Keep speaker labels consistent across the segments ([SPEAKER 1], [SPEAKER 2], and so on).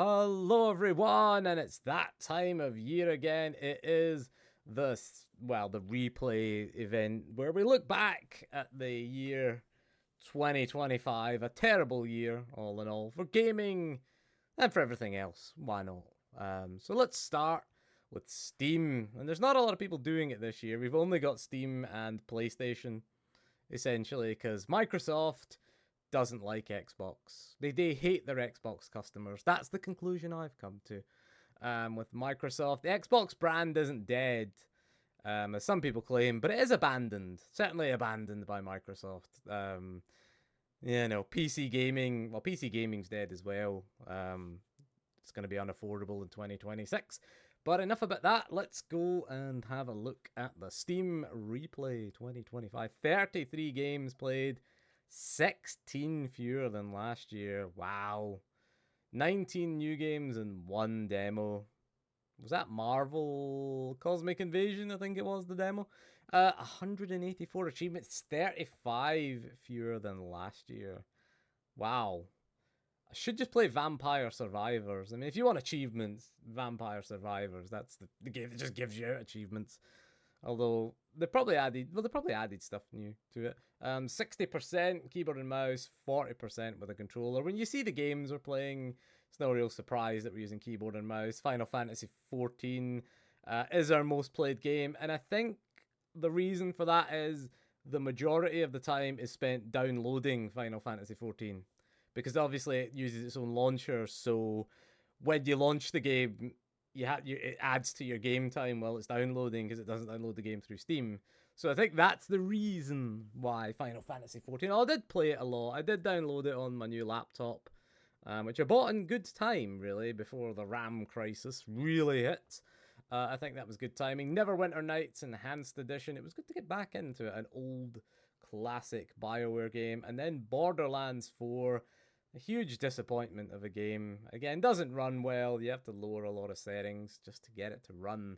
[SPEAKER 1] Hello, everyone, and it's that time of year again. It is the replay event where we look back at the year 2025, a terrible year, all in all, for gaming and for everything else. Why not? So let's start with Steam, and there's not a lot of people doing it this year. We've only got Steam and PlayStation, essentially, because Microsoft doesn't like Xbox. They hate their Xbox customers. That's the conclusion I've come to. With Microsoft, the Xbox brand isn't dead, as some people claim, but it is abandoned. Certainly abandoned by Microsoft. PC gaming. Well, PC gaming's dead as well. It's going to be unaffordable in 2026. But enough about that. Let's go and have a look at the Steam Replay 2025. 33 games played, 16 fewer than last year. Wow. 19 new games and one demo. Was that Marvel Cosmic Invasion? I think it was the demo. 184 achievements, 35 fewer than last year. Wow. I should just play Vampire Survivors. I mean, if you want achievements, Vampire Survivors, that's the game that just gives you achievements. Although they probably added stuff new to it. 60% keyboard and mouse, 40% with a controller. When you see the games we're playing, it's no real surprise that we're using keyboard and mouse. Final Fantasy 14 is our most played game, and I think the reason for that is the majority of the time is spent downloading Final Fantasy 14, because obviously it uses its own launcher. So when you launch the game, it adds to your game time while it's downloading, because it doesn't download the game through Steam. So I think that's the reason why Final Fantasy 14. I did play it a lot. I did download it on my new laptop, which I bought in good time, really, before the RAM crisis really hit. I think that was good timing. Neverwinter Nights Enhanced Edition. It was good to get back into it, an old classic BioWare game. And then Borderlands 4. A huge disappointment of a game. Again, doesn't run well. You have to lower a lot of settings just to get it to run.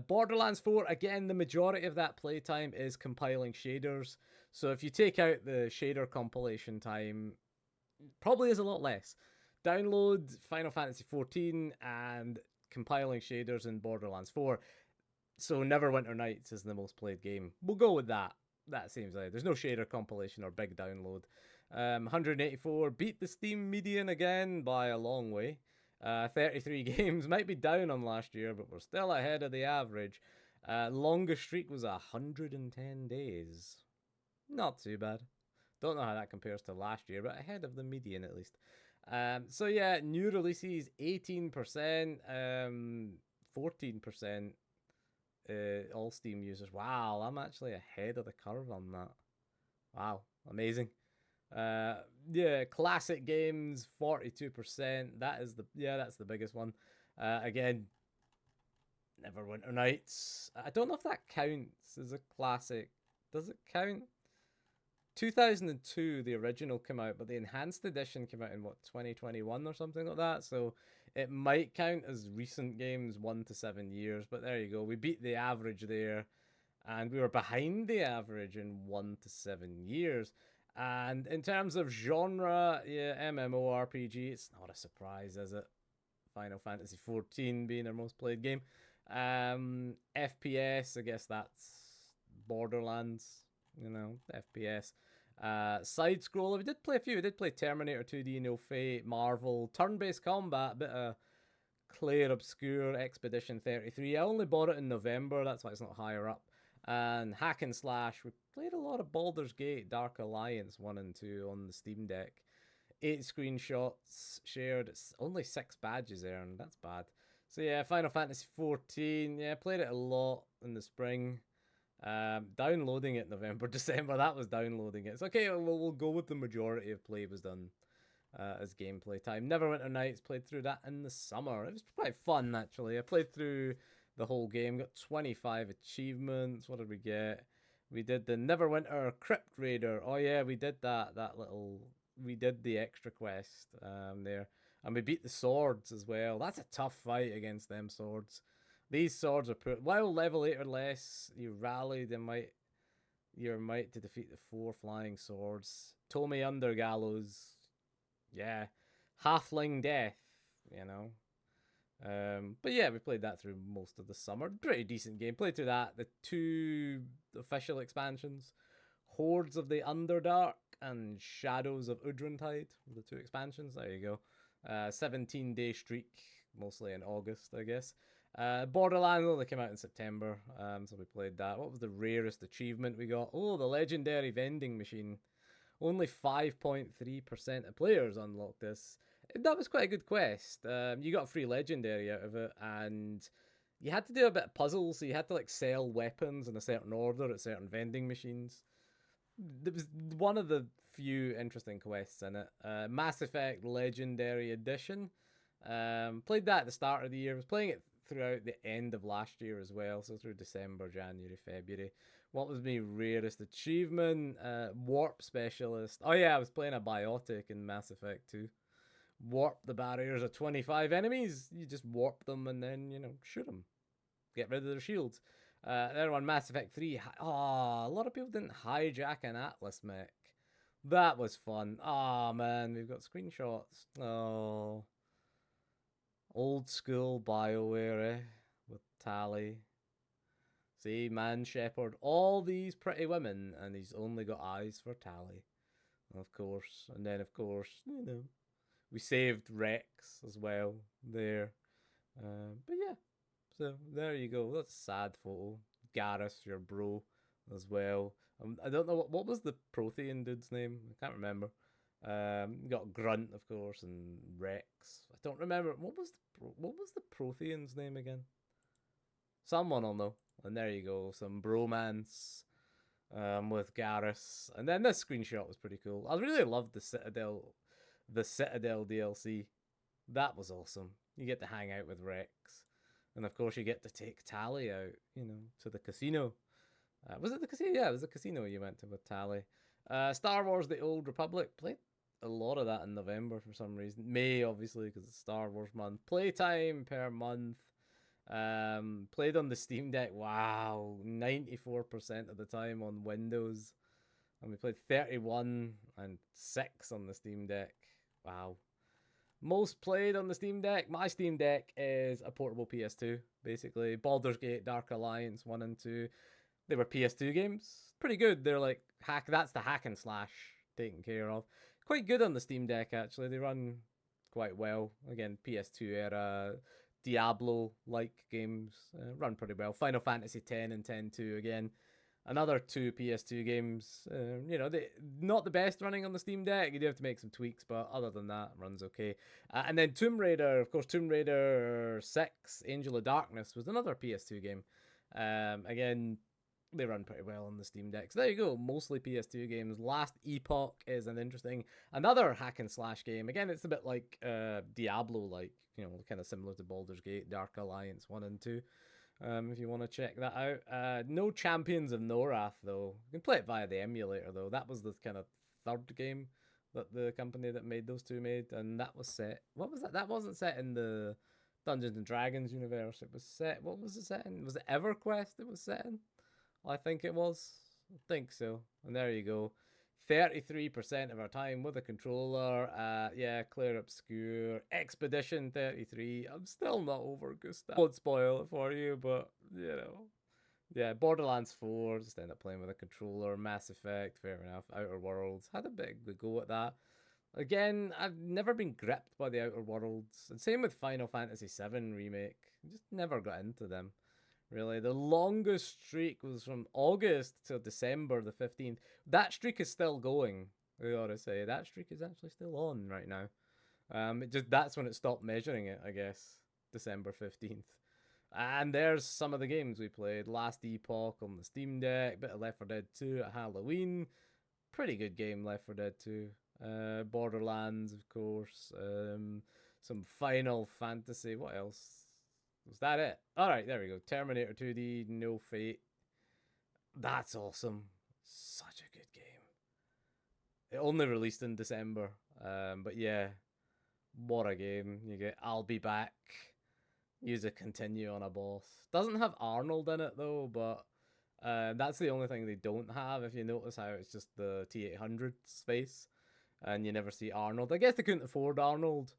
[SPEAKER 1] Borderlands 4, again, the majority of that playtime is compiling shaders. So if you take out the shader compilation time, probably is a lot less. Download Final Fantasy 14 and compiling shaders in Borderlands 4. So Neverwinter Nights is the most played game. We'll go with that. That seems like there's no shader compilation or big download. 184 beat the Steam median again by a long way. 33 games might be down on last year, but we're still ahead of the average. Longest streak was 110 days. Not too bad. Don't know how that compares to last year, but ahead of the median at least. So yeah, new releases 18%, 14% all Steam users. Wow, I'm actually ahead of the curve on that. Wow, amazing. Yeah, classic games 42%. That's the biggest one. Again, Neverwinter Nights. I don't know if that counts as a classic. Does it count? 2002, the original came out, but the enhanced edition came out in 2021 or something like that. So it might count as recent games, 1 to 7 years. But there you go. We beat the average there, and we were behind the average in 1 to 7 years. And in terms of genre, yeah, MMORPG, it's not a surprise, is it? Final Fantasy 14 being our most played game. FPS, I guess that's Borderlands, FPS. Side scroller, we did play a few. We did play Terminator 2D, No Fate, Marvel, turn based combat, bit of Claire Obscure, Expedition 33. I only bought it in November, that's why it's not higher up. And Hack and Slash, we played a lot of Baldur's Gate, Dark Alliance 1 and 2 on the Steam Deck. 8 screenshots shared, it's only 6 badges earned, that's bad. So yeah, Final Fantasy 14, yeah, played it a lot in the spring. Downloading it November, December, that was downloading it. It's okay, we'll go with the majority of play was done as gameplay time. Neverwinter Nights, played through that in the summer. It was quite fun, actually. I played through the whole game, got 25 achievements. What did we get? We did the Neverwinter Crypt Raider. Oh yeah, we did we did the extra quest there. And we beat the swords as well. That's a tough fight against them swords. These swords are while level 8 or less, you rally your might to defeat the 4 flying swords. Tomei Undergallows. Yeah. Halfling Death. you know. But yeah, we played that through most of the summer. Pretty decent game. Played through that. The 2 official expansions, Hordes of the Underdark and Shadows of Udrantide, the 2 expansions. There you go. 17-day streak, mostly in August, I guess. Borderlands only came out in September, so we played that. What was the rarest achievement we got? Oh, the legendary vending machine. Only 5.3% of players unlocked this. That was quite a good quest. You got a free legendary out of it, and you had to do a bit of puzzles, so you had to like sell weapons in a certain order at certain vending machines. It was one of the few interesting quests in it. Mass Effect Legendary Edition. Played that at the start of the year. Was playing it throughout the end of last year as well, so through December, January, February. What was my rarest achievement? Warp Specialist. Oh yeah, I was playing a biotic in Mass Effect 2. Warp the barriers of 25 enemies. You just warp them and then, shoot them. Get rid of their shields. There on Mass Effect 3. Oh, a lot of people didn't hijack an Atlas mech. That was fun. Oh man, we've got screenshots. Oh. Old school BioWare, with Tali. See, Man Shepherd, all these pretty women, and he's only got eyes for Tali. Of course. And then, of course, we saved Rex as well there. But yeah, so there you go. That's a sad photo. Garrus, your bro, as well. I don't know what was the Prothean dude's name. I can't remember. Got Grunt, of course, and Rex. I don't remember what was the Prothean's name again. Someone will know. And there you go, some bromance with Garrus. And then this screenshot was pretty cool. I really loved the Citadel DLC. That was awesome. You get to hang out with Rex. And of course you get to take Tali out, to the casino. Was it the casino? Yeah, it was the casino you went to with Tali. Star Wars The Old Republic. Played a lot of that in November for some reason. May, obviously, because it's Star Wars month. Playtime per month. Played on the Steam Deck. Wow, 94% of the time on Windows. And we played 31 and 6 on the Steam Deck. Wow. Most played on the Steam Deck. My Steam Deck is a portable PS2, basically. Baldur's Gate, Dark Alliance 1 and 2. They were PS2 games. Pretty good. They're like that's the hack and slash taken care of. Quite good on the Steam Deck, actually. They run quite well. Again, PS2 era Diablo-like games run pretty well. Final Fantasy X and X-2 again. Another 2 PS2 games. They not the best running on the Steam Deck. You do have to make some tweaks, but other than that, runs okay. And then Tomb Raider, of course, Tomb Raider 6, Angel of Darkness was another PS2 game. Again, they run pretty well on the Steam Deck. So there you go, mostly PS2 games. Last Epoch is another hack and slash game. Again, it's a bit like Diablo-like, kind of similar to Baldur's Gate, Dark Alliance 1 and 2. If you want to check that out. No Champions of Norath, though. You can play it via the emulator, though. That was the kind of third game that the company that made those two made, and that was set. What was that? That wasn't set in the Dungeons and Dragons universe. It was set. What was it set in? Was it EverQuest it was set in? I think it was. I think so. And there you go. 33% of our time with a controller. Clear Obscure. Expedition 33. I'm still not over Gustav. Won't spoil it for you, but, Yeah, Borderlands 4. Just end up playing with a controller. Mass Effect. Fair enough. Outer Worlds. Had a big go at that. Again, I've never been gripped by the Outer Worlds. And same with Final Fantasy VII Remake. Just never got into them. Really, the longest streak was from August till December the 15th. That streak is still going. I gotta say, that streak is actually still on right now. That's when it stopped measuring it, I guess. December 15th. And there's some of the games we played. Last Epoch on the Steam Deck, bit of Left 4 Dead 2 at Halloween. Pretty good game, Left 4 Dead 2. Borderlands, of course. Some Final Fantasy. What else? Was that it? Alright, there we go. Terminator 2D, No Fate. That's awesome. Such a good game. It only released in December. But yeah, what a game. You get I'll Be Back. Use a continue on a boss. Doesn't have Arnold in it though, but that's the only thing they don't have. If you notice how it's just the T800 space and you never see Arnold. I guess they couldn't afford Arnold.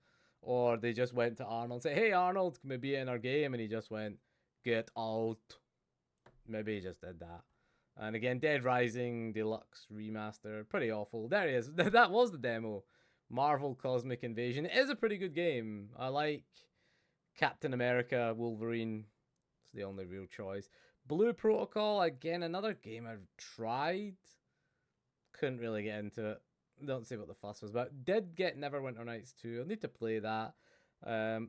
[SPEAKER 1] Or they just went to Arnold and said, "Hey Arnold, can we be in our game?" And he just went, "Get out." Maybe he just did that. And again, Dead Rising Deluxe Remaster, pretty awful. There he is. That was the demo. Marvel Cosmic Invasion. It is a pretty good game. I like Captain America, Wolverine. It's the only real choice. Blue Protocol, again, another game I've tried. Couldn't really get into it. Don't see what the fuss was about. Did get Neverwinter Nights 2. I'll need to play that.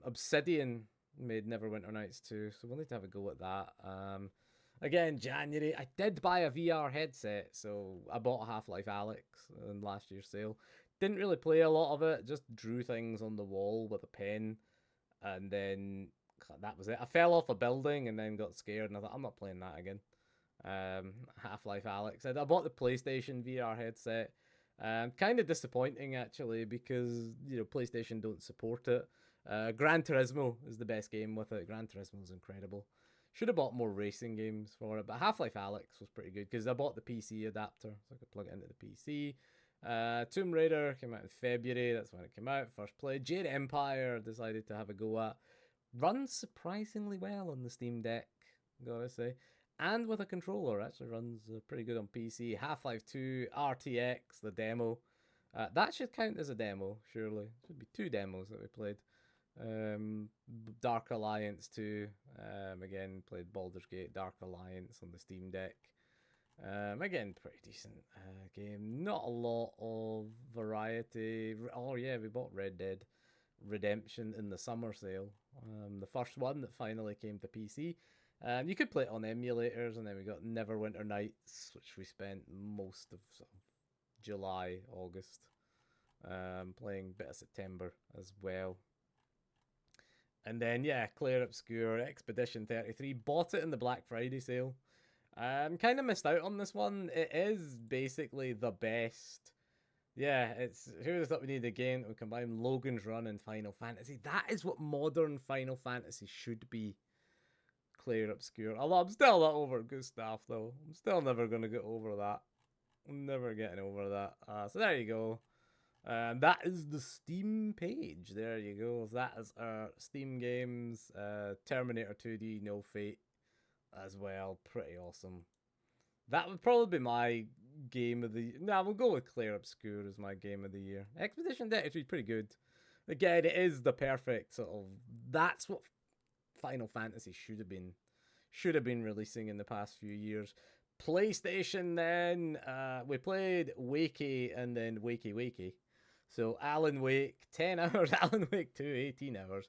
[SPEAKER 1] Obsidian made Neverwinter Nights 2, so we'll need to have a go at that. Again, January, I did buy a VR headset, so I bought Half-Life Alyx in last year's sale. Didn't really play a lot of it, just drew things on the wall with a pen, and then that was it. I fell off a building and then got scared, and I thought, I'm not playing that again. Half-Life Alyx. I bought the PlayStation VR headset. Kind of disappointing, actually, because, you know, PlayStation don't support it. Gran Turismo is the best game with it. Gran Turismo is incredible. Should have bought more racing games for it, but Half-Life Alyx was pretty good because I bought the PC adapter, so I could plug it into the PC. Tomb Raider came out in February. That's when it came out. First play. Jade Empire decided to have a go at. Runs surprisingly well on the Steam Deck, gotta say. And with a controller, actually runs pretty good on PC. Half-Life 2, RTX, the demo. That should count as a demo, surely. Should be 2 demos that we played. Dark Alliance 2. Again, played Baldur's Gate, Dark Alliance on the Steam Deck. Again, pretty decent game. Not a lot of variety. Oh yeah, we bought Red Dead Redemption in the summer sale. The first one that finally came to PC. You could play it on emulators, and then we got Neverwinter Nights, which we spent most of, sort of July, August, playing a bit of September as well. And then, yeah, Clair Obscur, Expedition 33, bought it in the Black Friday sale. Kind of missed out on this one. It is basically the best. Yeah, it's who would have thought we needed a game that would combine Logan's Run and Final Fantasy. That is what modern Final Fantasy should be. Clair Obscur. Although I'm still not over Gustav, though. I'm still never going to get over that. I'm never getting over that. So there you go. That is the Steam page. There you go. That is our Steam games. Terminator 2D, No Fate as well. Pretty awesome. That would probably be my game of the year. No, we'll go with Clair Obscur as my game of the year. Expedition 33 is pretty good. Again, it is the perfect sort of... That's what Final Fantasy should have been releasing in the past few years. PlayStation then, we played Wakey and then Wakey. So Alan Wake, 10 hours, Alan Wake 2, 18 hours.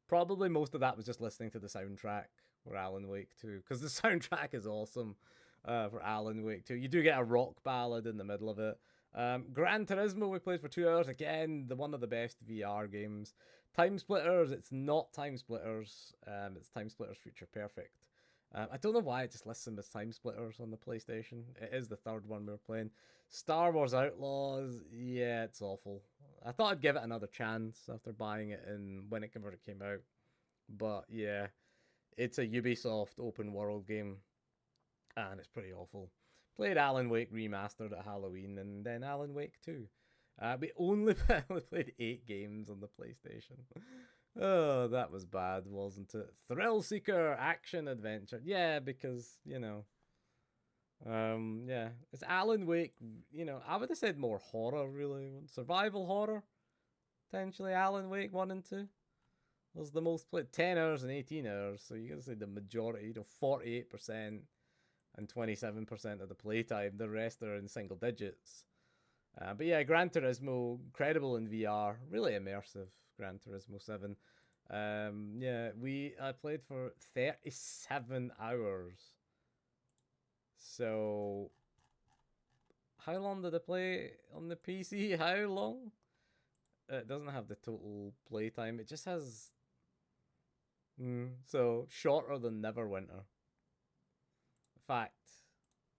[SPEAKER 1] Probably most of that was just listening to the soundtrack for Alan Wake 2, because the soundtrack is awesome for Alan Wake 2. You do get a rock ballad in the middle of it. Gran Turismo we played for 2 hours. Again, one of the best VR games. Time Splitters, it's not Time Splitters. It's Time Splitters Future Perfect. I don't know why it just lists them as Time Splitters on the PlayStation. It is the third one we were playing. Star Wars Outlaws, yeah, it's awful. I thought I'd give it another chance after buying it when it came out. But yeah, it's a Ubisoft open world game, and it's pretty awful. Played Alan Wake Remastered at Halloween, and then Alan Wake 2. We only played 8 games on the PlayStation. Oh, that was bad, wasn't it? Thrill Seeker Action Adventure. Yeah, because, you know. Yeah. It's Alan Wake, you know, I would have said more horror, really. Survival horror. Potentially Alan Wake 1 and 2 was the most played. 10 hours and 18 hours. So you gotta say the majority, you know, 48% and 27% of the playtime. The rest are in single digits. But yeah, Gran Turismo, incredible in VR, really immersive. Gran Turismo 7. Yeah, I played for 37 hours. So, how long did I play on the PC? How long? It doesn't have the total playtime. It just has... so, shorter than Neverwinter. In fact,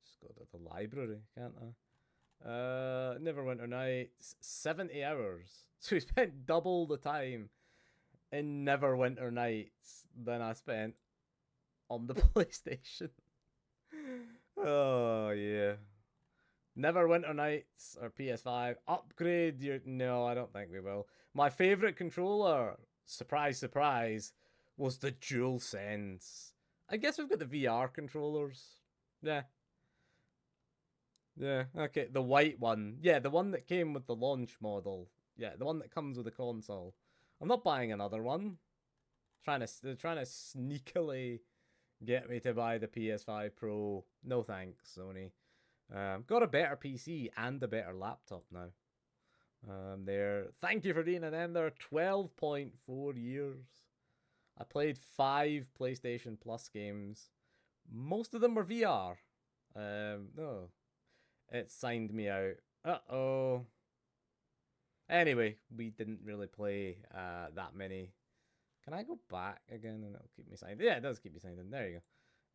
[SPEAKER 1] just go to the library, can't I? Neverwinter Nights, 70 hours. So we spent double the time in Neverwinter Nights than I spent on the PlayStation. Oh, yeah. Neverwinter Nights or PS5. Upgrade your... No, I don't think we will. My favourite controller, surprise, surprise, was the DualSense. I guess we've got the VR controllers. Yeah. Yeah, okay. The white one. Yeah, the one that came with the launch model. Yeah, the one that comes with the console. I'm not buying another one. They're trying to sneakily get me to buy the PS5 Pro. No thanks, Sony. Got a better PC and a better laptop now. Thank you for being an end there. 12.4 years. I played 5 PlayStation Plus games. Most of them were VR. No. It signed me out. Uh-oh. Anyway, we didn't really play that many. Can I go back again and it'll keep me signed? Yeah, it does keep me signed in. There you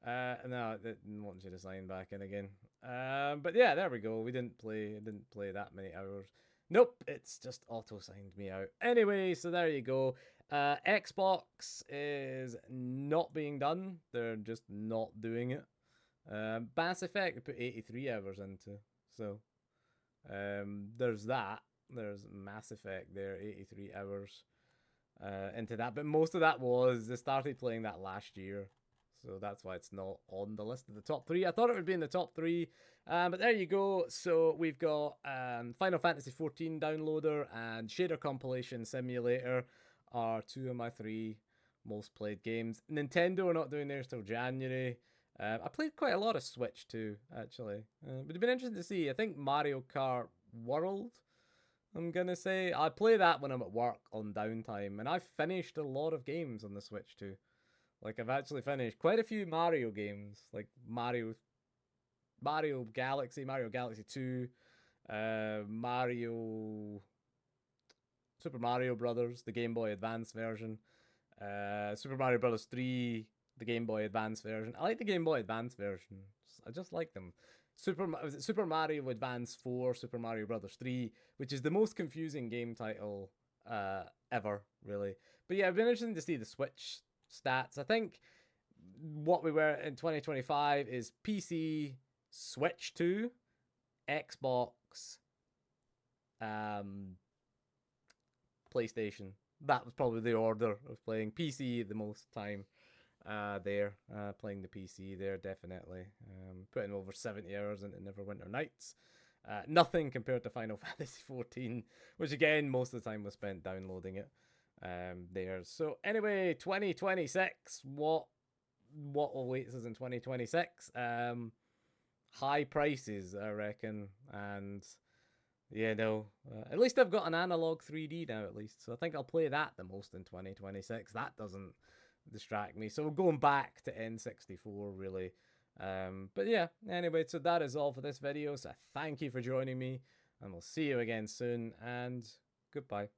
[SPEAKER 1] go. No, it wants you to sign back in again. But yeah, there we go. We didn't play that many hours. Nope, it's just auto signed me out. Anyway, so there you go. Xbox is not being done. They're just not doing it. Mass Effect we put 83 hours into. So there's that. There's Mass Effect there, 83 hours into that. But most of that was, they started playing that last year. So that's why it's not on the list of the top 3. I thought it would be in the top 3. But there you go. So we've got Final Fantasy XIV Downloader and Shader Compilation Simulator are 2 of my 3 most played games. Nintendo are not doing theirs till January. I played quite a lot of Switch too, actually. But it'd been interesting to see. I think Mario Kart World, I'm gonna say. I play that when I'm at work on downtime. And I've finished a lot of games on the Switch too. Like, I've actually finished quite a few Mario games. Like Mario Galaxy, Mario Galaxy 2, Super Mario Brothers, the Game Boy Advance version, Super Mario Brothers 3, the Game Boy Advance version. I like the Game Boy Advance version. I just like them. Super Mario Advance 4, Super Mario Brothers 3, which is the most confusing game title ever, really. But yeah, it'd been interesting to see the Switch stats. I think what we were in 2025 is PC, Switch 2, Xbox, PlayStation. That was probably the order of playing. PC the most time playing the PC there, definitely. Putting over 70 hours into Neverwinter Nights. Nothing compared to Final Fantasy XIV, which again, most of the time was spent downloading it there. So anyway, 2026, what awaits us in 2026? High prices, I reckon, and yeah, no. At least I've got an analog 3D now, at least. So I think I'll play that the most in 2026. That doesn't distract me. So going back to N64, really. But yeah, anyway, so that is all for this video. So thank you for joining me, and we'll see you again soon, and goodbye.